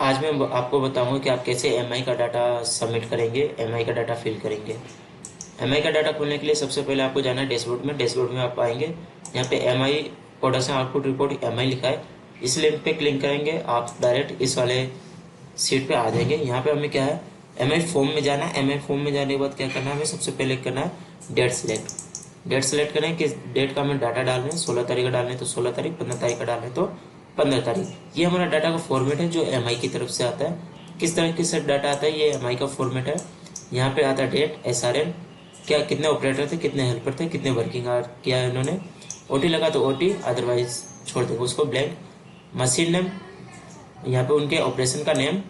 आज मैं आपको बताऊंगा कि आप कैसे एमआई का डाटा सबमिट करेंगे, एमआई का डाटा फिल करेंगे। एमआई का डाटा खोलने के लिए सबसे पहले आपको जाना है डैशबोर्ड में। डैशबोर्ड में आप आएंगे, यहाँ पे MI production output report MI लिखा है, इस लिंक पे क्लिक करेंगे, आप डायरेक्ट इस वाले सीट पे आ जाएंगे। यहाँ पे हमें क्या है, एमआई फॉर्म में जाना है। एमआई फॉर्म में जाने के बाद क्या करना है, हमें सबसे पहले करना है डेट सिलेक्ट। डेट सेलेक्ट करें किस डेट का हमें डाटा डालना है, 16 तारीख का डालना है तो 16 तारीख, 15 तारीख का डालना है तो 15 तारीख। ये हमारा डाटा का फॉर्मेट है जो एमआई की तरफ से आता है। किस तरह से डाटा आता है, ये एमआई का फॉर्मेट है। यहाँ पे आता है डेट, एसआरएन, क्या कितने ऑपरेटर थे, कितने हेल्पर थे, कितने वर्किंग आवर किया है इन्होंने, ओटी लगा तो ओटी, अदरवाइज छोड़ देंगे उसको ब्लैंक। मशीन नेम, यहाँ पे उनके ऑपरेशन का नेम,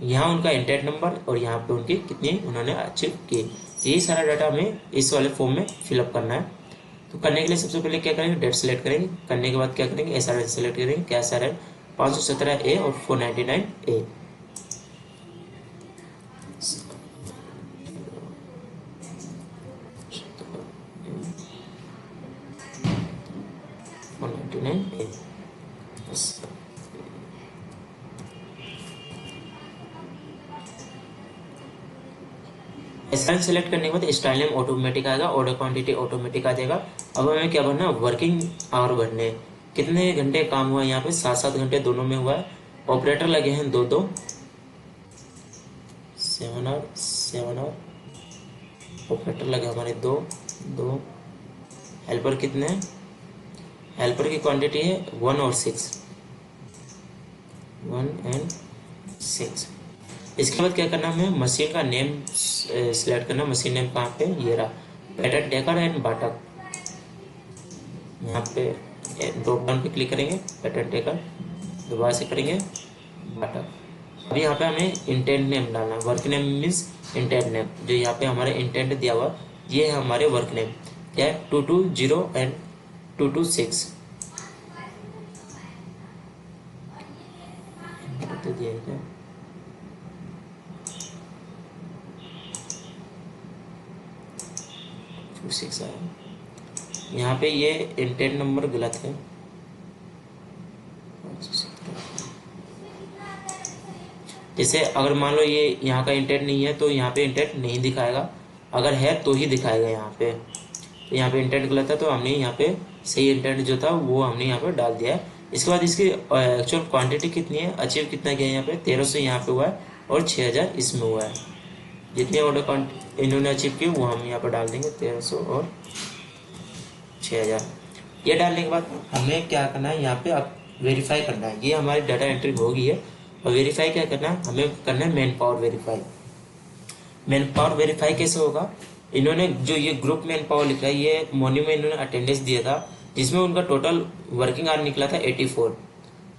यहाँ उनका इंटेंट नंबर और यहाँ पे उनकी कितनी उन्होंने अचीव की। यही सारा डाटा हमें इस वाले फॉर्म में फिलअप करना है। तो करने के लिए सबसे पहले क्या करेंगे, डेट सेलेक्ट करेंगे। करने के बाद क्या करेंगे, एसआरएन सेलेक्ट करेंगे। क्या एसआरएन, 517A और 499A। एसआरएन सेलेक्ट करने के बाद स्टाइल नेम ऑटोमेटिक आएगा, ऑर्डर क्वांटिटी ऑटोमेटिक आ जाएगा। अब हमें क्या भरना है, वर्किंग आवर भरने हैं। कितने घंटे काम हुआ है, यहाँ पे 7-7 घंटे दोनों में हुआ है। ऑपरेटर लगे हैं 2-2, 7 आवर ऑपरेटर लगे हमारे 2-2। हेल्पर कितने हैं, हेल्पर की क्वांटिटी है 1 और 6, 1 and 6। इसके बाद क्या करना है, हमें मशीन का नेम सिलेक्ट करना। मशीन नेम कहाँ पे, ये रहा, पैटर्न टेकर एंड बाटक। यहाँ पे ड्रॉप डाउन पे क्लिक करेंगे, पैटर्न टेकर, दोबारा से करेंगे बाटक। अभी यहाँ पे हमें इंटेंट नेम डालना है। Work name means intent name, जो यहाँ पे हमारे इंटेंट दिया हुआ ये है हमारे वर्क नेम। क्या है, 220 एंड 226 दिया है। 6 आया, यहाँ पे ये इंटेंट नंबर गलत है। जैसे अगर मान लो ये यहाँ का इंटेंट नहीं है तो यहाँ पे इंटेंट नहीं दिखाएगा, अगर है तो ही दिखाएगा यहाँ पे। तो यहाँ पे इंटेंट गलत है तो हमने यहाँ पे सही इंटेंट जो था वो हमने यहाँ पे डाल दिया है। इसके बाद इसकी एक्चुअल क्वांटिटी कितनी है, अचीव कितना किया है, यहाँ पे 1300 यहाँ पे हुआ है और 6000 इसमें हुआ है। जितने ऑर्डर इन्होंने अचीव किए वो हम यहाँ पर डाल देंगे, 1300 और 6000। ये डालने के बाद हमें क्या करना है, यहाँ पे अब वेरीफाई करना है। ये हमारी डाटा एंट्री हो गई है और वेरीफाई क्या करना है, हमें करना है man power verify. Man power verify कैसे होगा, इन्होंने जो ये ग्रुप मैन पावर लिखा है, ये मॉर्निंग में इन्होंने अटेंडेंस दिया था जिसमें उनका टोटल वर्किंग आवर निकला था 84।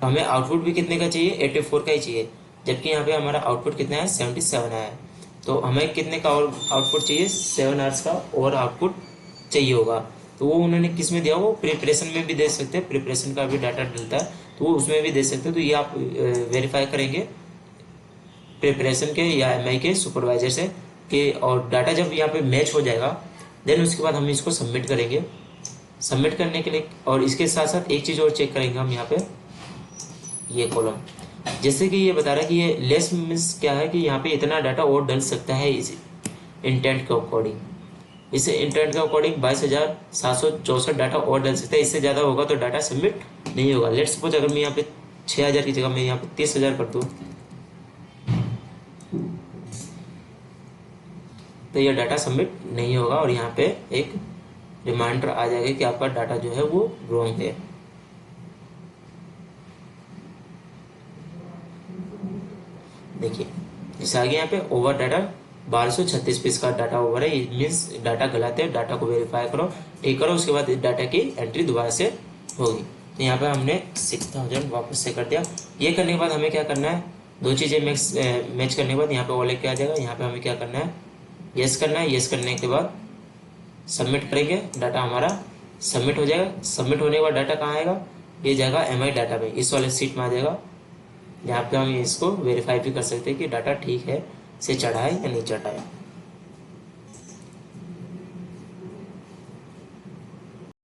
तो हमें आउटपुट भी कितने का चाहिए, 84 का ही चाहिए, जबकि यहाँ पे हमारा आउटपुट कितना है, 77 आया है। तो हमें कितने का आउटपुट चाहिए, 7 आवर्स का और आउटपुट चाहिए होगा। तो वो उन्होंने किस में दिया, वो प्रिपरेशन में भी दे सकते हैं, प्रिपरेशन का भी डाटा डलता है तो वो उसमें भी दे सकते हैं। तो ये आप वेरीफाई करेंगे प्रिपरेशन के या एमआई के सुपरवाइजर से कि, और डाटा जब यहाँ पे मैच हो जाएगा देन उसके बाद हम इसको सबमिट करेंगे। सबमिट करने के लिए और इसके साथ साथ एक चीज़ और चेक करेंगे हम यहाँ पे, ये कॉलम जैसे कि ये बता रहा है कि ये लेस मीन्स क्या है कि यहाँ पे इतना डाटा और डल सकता है इस इंटेंट के अकॉर्डिंग। इस इंटेंट के अकॉर्डिंग 22,764 डाटा और डल सकता है। इससे ज़्यादा होगा तो डाटा सबमिट नहीं होगा। लेट्स सपोज अगर मैं यहाँ पे 6000 की जगह मैं यहाँ पे 30,000 कर दूँ तो ये डाटा सबमिट नहीं होगा और यहाँ पे एक रिमाइंडर आ जाएगा कि आपका डाटा जो है वो रॉन्ग है। देखिए इस आगे यहाँ पे ओवर डाटा 1236 पीस का डाटा ओवर है, मीन्स डाटा गलत है। डाटा को वेरीफाई करो, ठीक करो, उसके बाद डाटा की एंट्री दोबारा से होगी। तो यहाँ पे हमने 6000 वापस से कर दिया। ये करने के बाद हमें क्या करना है, दो चीज़ें मैच करने के बाद यहाँ पे ओले क्या आ जाएगा, यहाँ पे हमें क्या करना है, यस करना है। यस करने के बाद सबमिट करेंगे, डाटा हमारा सबमिट हो जाएगा। सबमिट होने के बाद डाटा कहाँ आएगा, ये जाएगा एमआई डाटा में, इस वाले सीट में आ जाएगा। यहाँ पे हम इसको वेरीफाई भी कर सकते हैं कि डाटा ठीक है से चढ़ा है या नहीं चढ़ा है।